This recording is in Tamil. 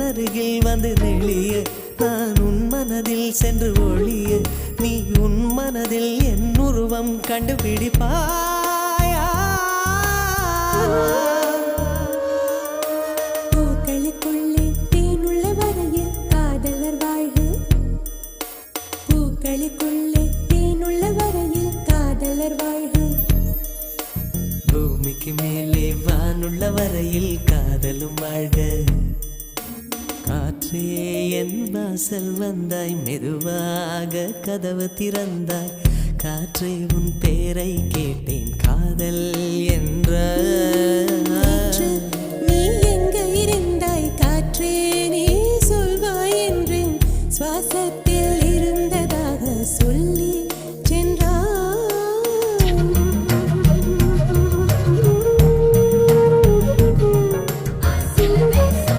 அருகில் வந்து நெளிய நான் உன் மனதில் சென்று ஒளிய நீ உன் மனதில் என் உருவம் கண்டுபிடிப்பாயா பூக்களுக்குள்ளே தேனுள்ள வரையில் காதலர் வாழ்க பூக்களுக்குள்ளே தேனுள்ள வரையில் காதலர் வாழ்க பூமிக்கு மேலே வானுள்ள வரையில் காதலும் வாழ்க காற்றே என் வாசல் வந்தாய் மெதுவாக கதவு திறந்தாய் காற்றே உன் பேரை கேட்டேன் காதல் என்ற